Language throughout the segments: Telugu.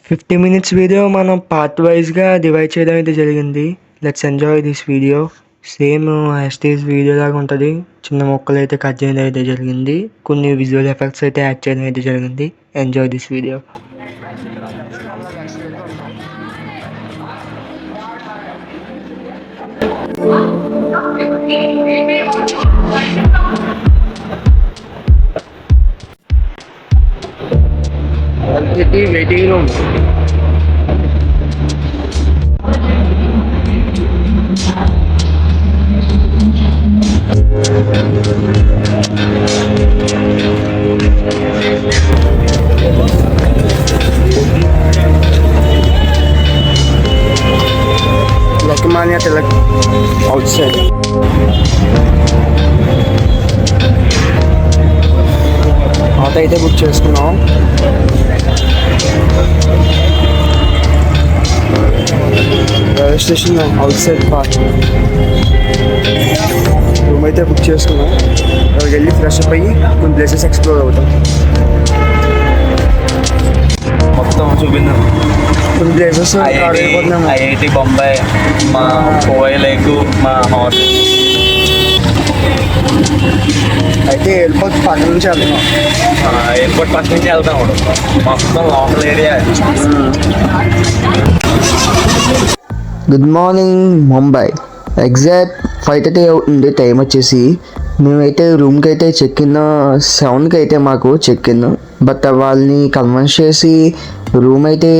50 minutes వీడియో మనం పార్ట్ వైజ్గా డివైడ్ చేయడం అయితే జరిగింది. Let's enjoy this video. Same ఎస్టీస్ వీడియో లాగా ఉంటుంది. చిన్న మొక్కలు అయితే కట్ చేయడం అయితే జరిగింది. కొన్ని విజువల్ ఎఫెక్ట్స్ అయితే యాడ్ చేయడం అయితే జరిగింది. Enjoy this video. Waiting room. Lokmanya Tilak outside. Auto అయితే బుక్ చేసుకున్నాం. Railway station out side park room అయితే బుక్ చేసుకున్నాం. అక్కడికి వెళ్ళి ఫ్రెష్ అప్ అయ్యి కొన్ని ప్లేసెస్ ఎక్స్ప్లోర్ అవుతాం. మొత్తం చూపిందాం. కొన్ని ప్లేసెస్ ఐఐటి బొంబాయి, మా కోవై లేక్, మా హాట్ అయితే ఎయిర్పోర్ట్ పక్క నుంచి వెళ్తున్నాం. ఎయిర్పోర్ట్ ఫస్ట్ నుంచి వెళ్తాం. మొత్తం local area. Good morning Mumbai. Exact 5:30 అవుతుంది టైం వచ్చేసి. మేమైతే రూమ్కి అయితే చెక్ ఇన్ 7కి అయితే మాకు చెక్ ఇన్. బట్ వాళ్ళని కన్విన్స్ చేసి రూమ్ అయితే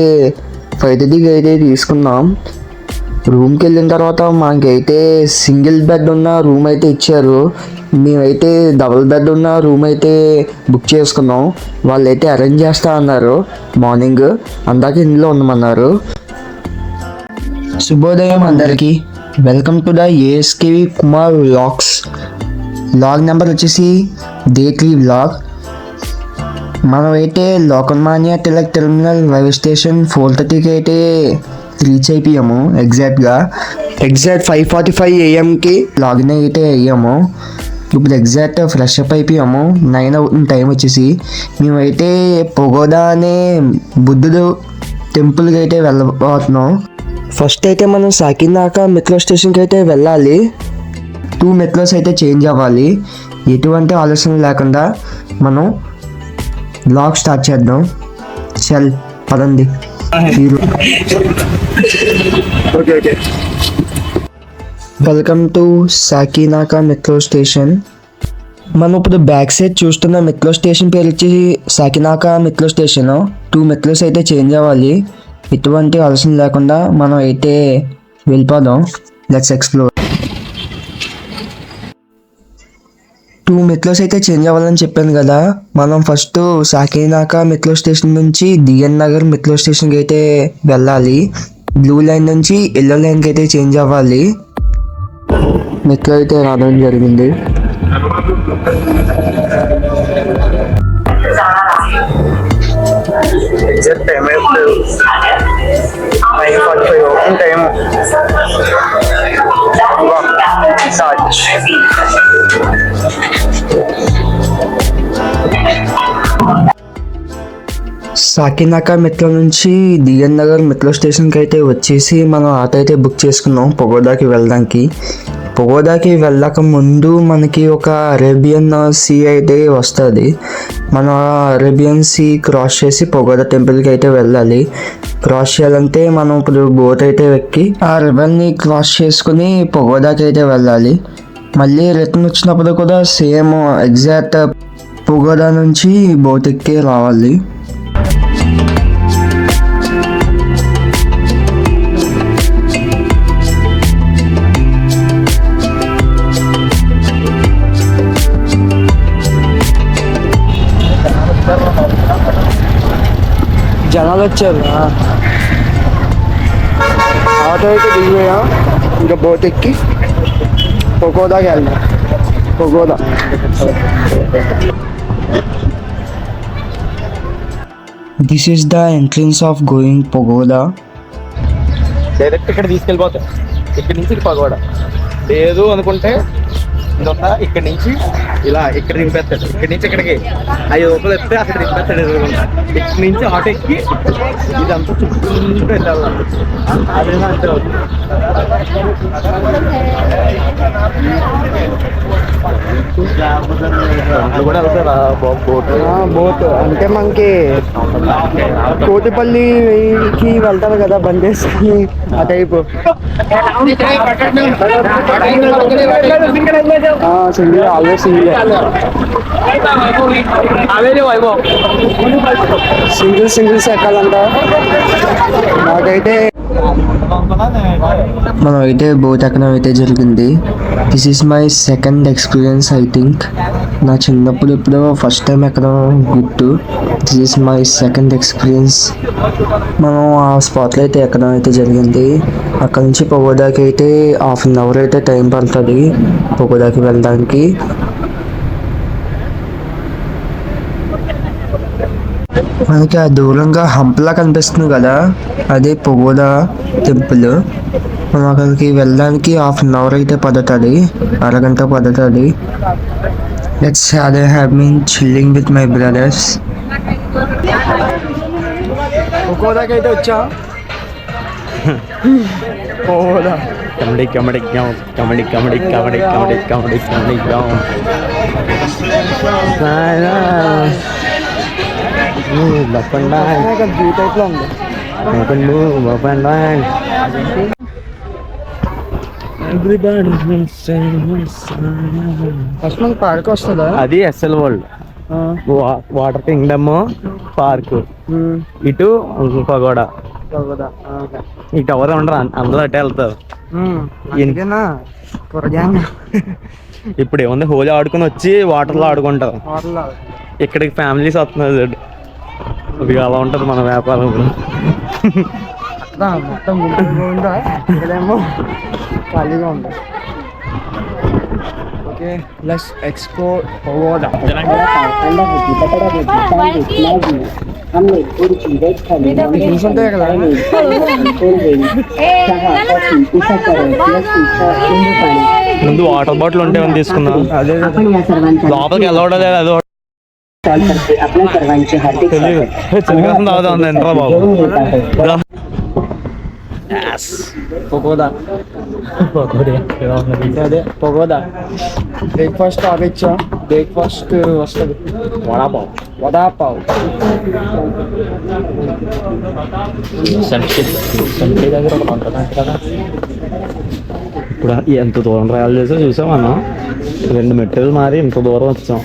5:30కి అయితే తీసుకున్నాం. రూమ్కి వెళ్ళిన తర్వాత మాకైతే సింగిల్ బెడ్ ఉన్న రూమ్ అయితే ఇచ్చారు. మేమైతే డబుల్ బెడ్ ఉన్న రూమ్ అయితే బుక్ చేసుకున్నాం. వాళ్ళైతే అరేంజ్ చేస్తా అన్నారు. మార్నింగ్ అందాక ఇంట్లో ఉండమన్నారు. శుభోదయం అందరికీ. Welcome to the ASKV Kumar vlogs. Vlog number వచ్చేసి డే 3 వ్లాగ్. మనమైతే Lokmanya Tilak terminal railway station 4:30కి అయితే రీచ్ అయిపోయాము. ఎగ్జాక్ట్ 5:45 AM లాగిన్ అయితే అయ్యాము. ఇప్పుడు ఎగ్జాక్ట్ ఫ్రెష్ అప్ అయిపోయాము. 9 అవుతుంది టైం వచ్చేసి. మేమైతే పగోడా అనే బుద్ధుడు టెంపుల్కి అయితే వెళ్ళబోతున్నాం. ఫస్ట్ అయితే మనం సాకినాక మెట్రో స్టేషన్కి అయితే వెళ్ళాలి. 2 మెట్రోస్ అయితే చేంజ్ అవ్వాలి. ఎటువంటి ఆలోచన లేకుండా మనం బ్లాగ్ స్టార్ట్ చేద్దాం. చల్ పదండి. Welcome to Sakinaka metro station. మనం ఇప్పుడు బ్యాక్ సైడ్ చూస్తున్న మెట్రో స్టేషన్ పేరు వచ్చి సాకినాక మెట్రో స్టేషన్. 2 మెట్రోస్ అయితే చేంజ్ అవ్వాలి. ఎటువంటి ఆలోచన లేకుండా మనం అయితే వెళ్ళిపోదాం. Let's explore. 2 మెట్రోస్ అయితే చేంజ్ అవ్వాలని చెప్పాను కదా. మనం ఫస్ట్ సాకినాక మెట్రో స్టేషన్ నుంచి డిఎన్ నగర్ మెట్రో స్టేషన్కి అయితే వెళ్ళాలి. బ్లూ లైన్ నుంచి ఎల్లో లైన్కి అయితే చేంజ్ అవ్వాలి. మెట్రో అయితే రావడం జరిగింది. ఎగ్జాక్ట్ టైం అయితే 9:45 అవుతుంది టైం. సాకినాక మెట్రో నుంచి డిఎన్ నగర్ మెట్రో స్టేషన్కి అయితే వచ్చేసి మనం ఆటో అయితే బుక్ చేసుకున్నాం పగోడాకి వెళ్ళడానికి. పగోడాకి వెళ్ళక ముందు మనకి ఒక అరేబియన్ సీ అయితే వస్తుంది. మనం అరేబియన్ సీ క్రాస్ చేసి పగోడా టెంపుల్కి అయితే వెళ్ళాలి. క్రాస్ చేయాలంటే మనం ఇప్పుడు బోట్ అయితే ఎక్కి ఆ రివర్ని క్రాస్ చేసుకుని పగోడాకి అయితే వెళ్ళాలి. మళ్ళీ రిటర్న్ వచ్చినప్పుడు కూడా సేమ్ ఎగ్జాక్ట్ పగోడా నుంచి బోట్ ఎక్కి రావాలి. జనాలు వచ్చారు. ఆటో అయితే దిగిపోయా. ఇంకా బోట్ ఎక్కి పగోడాకి వెళ్దాం. Pagoda this is the entrance of going pagoda. Direct ఇక్కడ తీసుకెళ్ళిపోతాం. ఇక్కడ నుంచి పగోడా లేదు అనుకుంటే ఇదంతా ఇక్కడి నుంచి ఇలా ఇక్కడ దింపేస్తాడు, ఇక్కడి నుంచి ఇక్కడికి 5 రూపాయలు ఎత్తే అక్కడ దింపేస్తాడు ఎదురుకుండా. ఇక్కడి నుంచి ఆటో ఎక్కి ఇదంతా చుట్టూ వెళ్ళాలి. అదేనా అంతే అవుతుంది. కూడా వెళ్తారా బోట్ అంటే మనకి కోటిపల్లికి వెళ్తారు కదా బండి వేసుకుని ఆ టైపు. సింగిల్ ఆల్వేస్ సింగిల్స్ ఎక్కాలంట. నాకైతే మనం అయితే బోట్ ఎక్కడం అయితే జరిగింది. This is my second experience I think. నా చిన్నప్పుడు ఇప్పుడు ఫస్ట్ టైం ఎక్కడం గుర్తు. This is my second experience. మనం ఆ స్పాట్లో అయితే ఎక్కడం అయితే జరిగింది. అక్కడ నుంచి పగోడాకి అయితే 1/2 అవర్ అయితే టైం పడుతుంది పగోడాకి వెళ్ళడానికి. మనకి ఆ దూరంగా హంప్లా కనిపిస్తుంది కదా, అదే పగోడా టెంపుల్. మనం అక్కడికి వెళ్ళడానికి 1/2 అవర్ అయితే పడుతుంది, అరగంట పడుతుంది. Let's have been chilling with my brothers. పగోడాకి అయితే వచ్చా. Pagoda comedy comedy comedy comedy comedy comedy comedy comedy టైప్లో ఉంది. ఫస్ట్ మనకి పార్క్ వస్తుందా? అది Essel World Water Kingdom park. ఇటు పగోడా. ఇటు ఎవరు ఉండరు, అందరూ అటే వెళ్తారు. ఇప్పుడు ఏముంది, హోలీ ఆడుకుని వచ్చి వాటర్లో ఆడుకుంటారు. ఇక్కడికి ఫ్యామిలీస్ వస్తున్నారు. అది అలా ఉంటుంది మన వ్యాపారం. మొత్తం ఇక్కడేమో ఖాళీగా ఉంది. Okay, let's explore pagoda. చూసుంటాయి కదా. ముందు వాటర్ బాటిల్ ఉంటే తీసుకున్నాం. అదే లోపలికి వెళ్ళవడం లేదు. అదో ఎంట్రా బాబు. అదే పగోడా. బ్రేక్ఫాస్ట్ ఆగొచ్చా? బ్రేక్ఫాస్ట్ వస్తుంది. వడాపావ్ దగ్గర ఒక ఉంటుంది కదా. ఇప్పుడు ఎంత దూరం ట్రావెల్ చేసా చూసాం మనం. 2 మెట్రోలు మారి ఇంత దూరం వచ్చాం.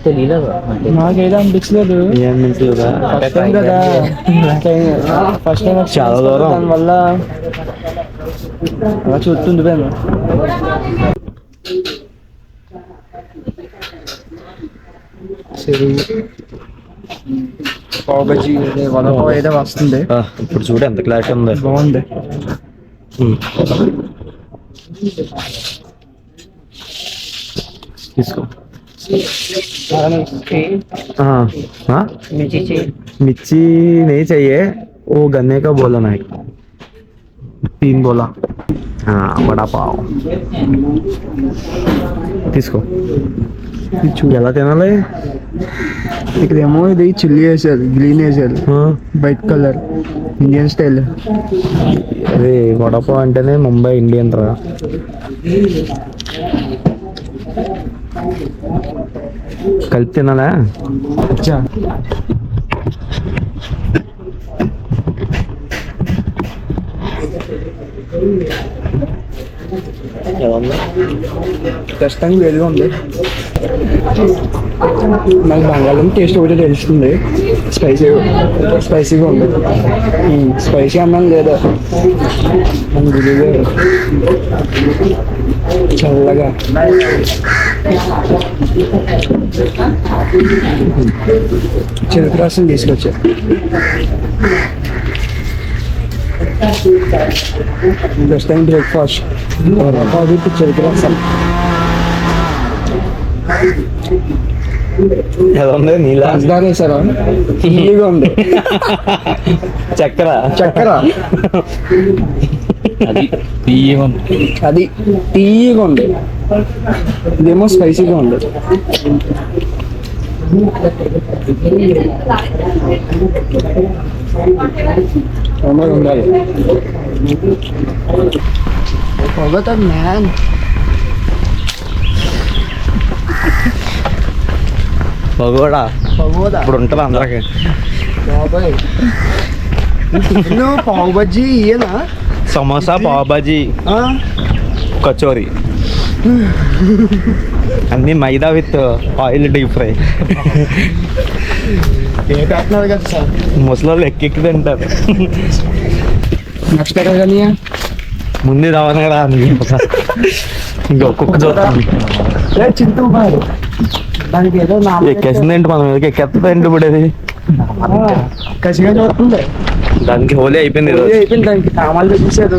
తెలియలేదు నాకేదో అనిపించలేదు. ఏమనిపించలేదా? కదా ఫస్ట్ టైం చాలా దూరం. దానివల్ల అలా చుట్టుండిపోయాను. పావ్ బజ్జీ వడపావ్ అయితే వస్తుంది. ఇప్పుడు చూడు ఎంత క్లాష్ ఉంది. బాగుంది. తీసుకో. मिर्ची नहीं चाहिए, वो गन्ने का बोला ना, 3 बोला. हाँ, बड़ा पाव తీసుకో. ఎలా తినాలి? ఇక్కడేమో ఇది చిల్లీ వేసారు, గ్రీన్ వేసారు, వైట్ కలర్, ఇండియన్ స్టైల్. అదే వడపావ్ అంటేనే ముంబై ఇండియన్ రా. కలిపి తినాలా? ప్రస్తుతానికి వేడిగా ఉంది. నాకు బంగాళం టేస్ట్ ఒకటి తెలుస్తుంది. స్పైసీగా ఉంది. స్పైసీ అన్నం లేదా చల్లగా. చెరుకు రసం తీసుకొచ్చా. ఫస్ట్ టైం బ్రేక్ఫాస్ట్ చెరుకు రసం. ఎలా ఉంది? నీళ్ళ పంచదార వేసారా? తీయగా ఉంది. చక్కెర. అది తీయగా ఉంది, ఇదేమో స్పైసీగా ఉంది. ఉండాలి పొగతుంది మ్యాన్. పగోడా ఇప్పుడు ఉంటుంది అందరికి. బాబాయ్ పావు బజ్జీ ఇయేనా? సమోసా, పావ్ బాజీ, కచోరీ అన్నీ మైదా విత్ ఆయిల్ డీప్ ఫ్రై. పెట్టినారు కదా సార్, ముసలోళ్ళు ఎక్కి తింటారు. నెక్స్ట్ ఎక్కడ కానీ ముందు రావనే రా ఇంకో కుక్క చూస్తాను. చింటూ బారు దానికి ఏదో ఎక్కేసిందేంటి మనం ఏదో ఎక్కేస్తుందండి ఇప్పుడు అది కసిగా చూస్తుంది. దానికి హోలీ అయిపోయింది అయిపోయింది, దానికి సామాన్లు చూసారు.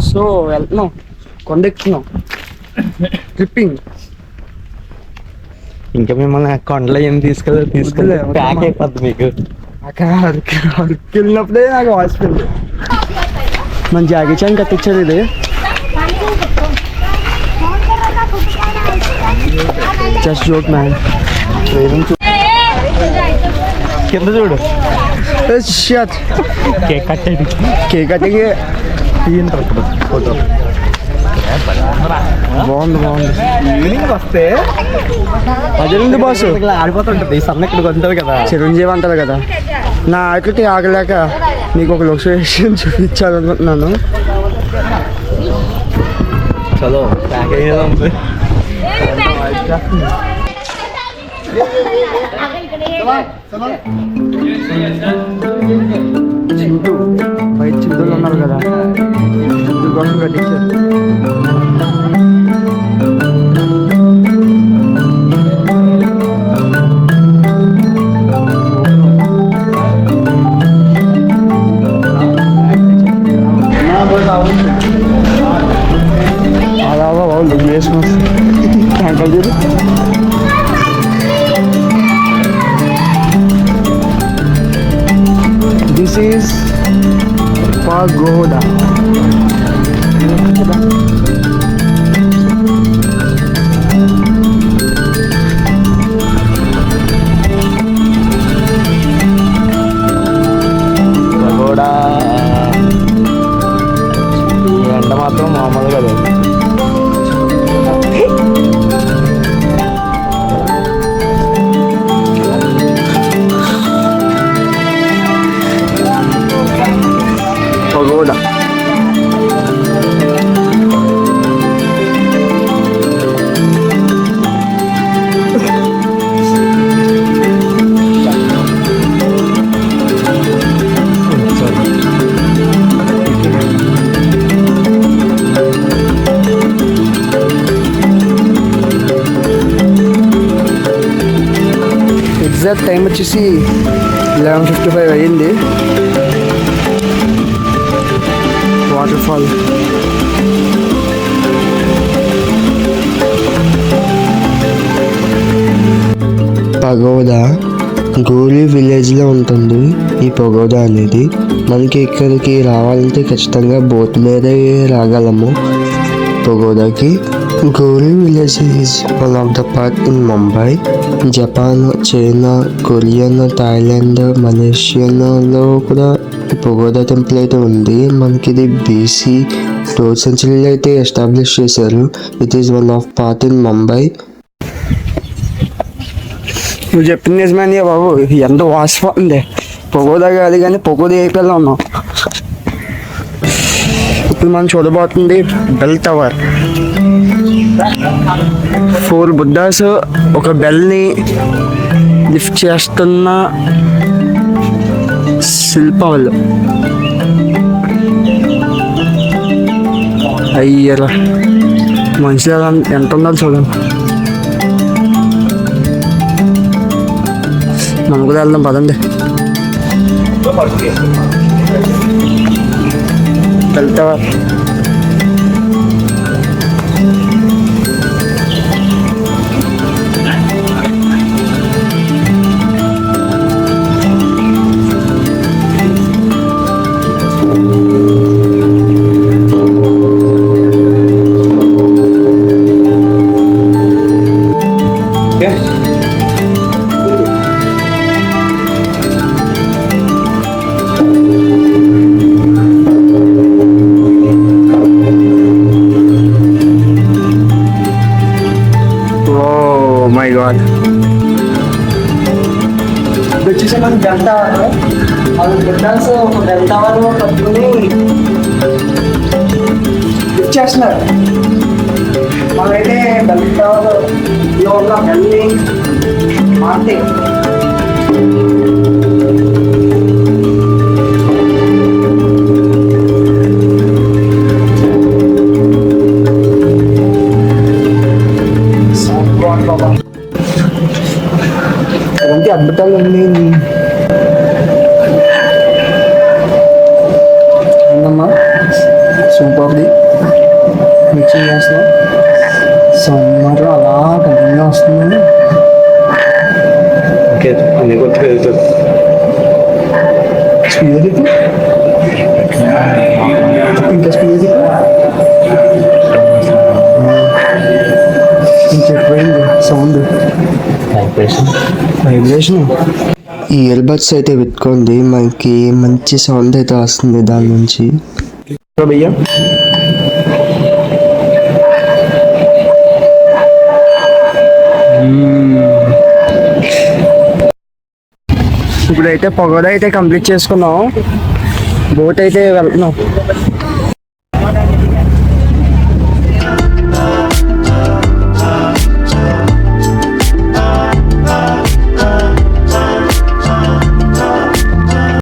సో వెళ్తున్నాం, కొండెక్కుతున్నాం, ట్రిప్పింగ్. ఇంకా మిమ్మల్ని కొండలో ఏం తీసుకెళ్ళి ప్యాక్ అయిపోద్ది మీకు. అరకు వెళ్ళినప్పుడే నాకు హాస్పిటల్ మన జాకీ చాన్ కట్టించారు. ఇది జస్ట్ జోక్ మ్యాన్. కింద చూడు కేక్ కటింగ్ ఫోటో బాగుంది. ఈవినింగ్ వస్తే అదేంటి బాస్ ఆడిపోతుంటది. సన్న ఇక్కడికి వస్తుంది కదా, చిరంజీవి అంటారు కదా. నా ఆకలికి ఆగలేక మీకు ఒక లొకేషన్ చూపించాలనుకుంటున్నాను. చలో ప్యాక్ అయ్యేది. చింటూ బయట చింటూలు ఉన్నారు కదా, చింటూ కోసం కట్టించారు. అలా వాళ్ళు వేసుకుని This is pagoda. పగోడా ఎండ మాత్రం మామూలుగా లేదు. Pagoda. ఎగ్జాక్ట్ టైం వచ్చేసి 11:55 అయ్యింది. వాటర్ ఫాల్ పగోదా గోలీ విలేజ్లో ఉంటుంది. ఈ పగోదా అనేది మనకి ఇక్కడికి రావాలంటే ఖచ్చితంగా బోట్ మీదే రాగలము పగోదాకి. గోలీ village is one of the part in Mumbai. Japan, China, Korean, Thailand, మలేషియాలో కూడా పగోదా టెంపుల్ అయితే ఉంది. మనకి ఇది BC 12th centuryలో అయితే ఎస్టాబ్లిష్ చేశారు. It is one of part in Mumbai. నువ్వు చెప్పింది నిజమే బాబు, ఎంత వాసిపోతుంది. పగోదా కాదు కానీ పగోదా అయిపోయేలా ఉన్నాం. ఇప్పుడు మనం చూడబోతుంది బెల్ టవర్. 4 బుద్ధాస్ ఒక బెల్ని లిఫ్ట్ చేస్తున్న శిల్పాలు. అయ్యరా మనుషులు ఎంత ఉండాలి చూడండి. మనం కూడా వెళ్దాం పదండి. Bell tower God. వచ్చేసి మనం గంట అది పెట్టాల్సి ఒక గంట వరకు పట్టుకుని ఇచ్చేస్తున్నారు. మనమైతే గంట యోగా మళ్ళీ మాటే ఎలాంటి అద్భుతాలు ఉంది ఏంటమ్మా సూపర్ది మిక్సింగ్ చేస్తున్నాం. సమ్మర్ అలా కంటిన్యూ వస్తుంది. ఓకే అన్ని కొత్తగా వెళ్తుంది. స్పీడ్ ఇంకా స్పీడ్ ఇంకెక్కువైంది సౌండ్ వైబ్రేషన్. ఈ ఇయర్ బడ్స్ అయితే పెట్టుకోండి, మనకి మంచి సౌండ్ అయితే వస్తుంది దాని నుంచి. భయ్యా ఇప్పుడైతే పగోడా అయితే కంప్లీట్ చేసుకున్నాం. బోట్ అయితే వెళ్తున్నాం.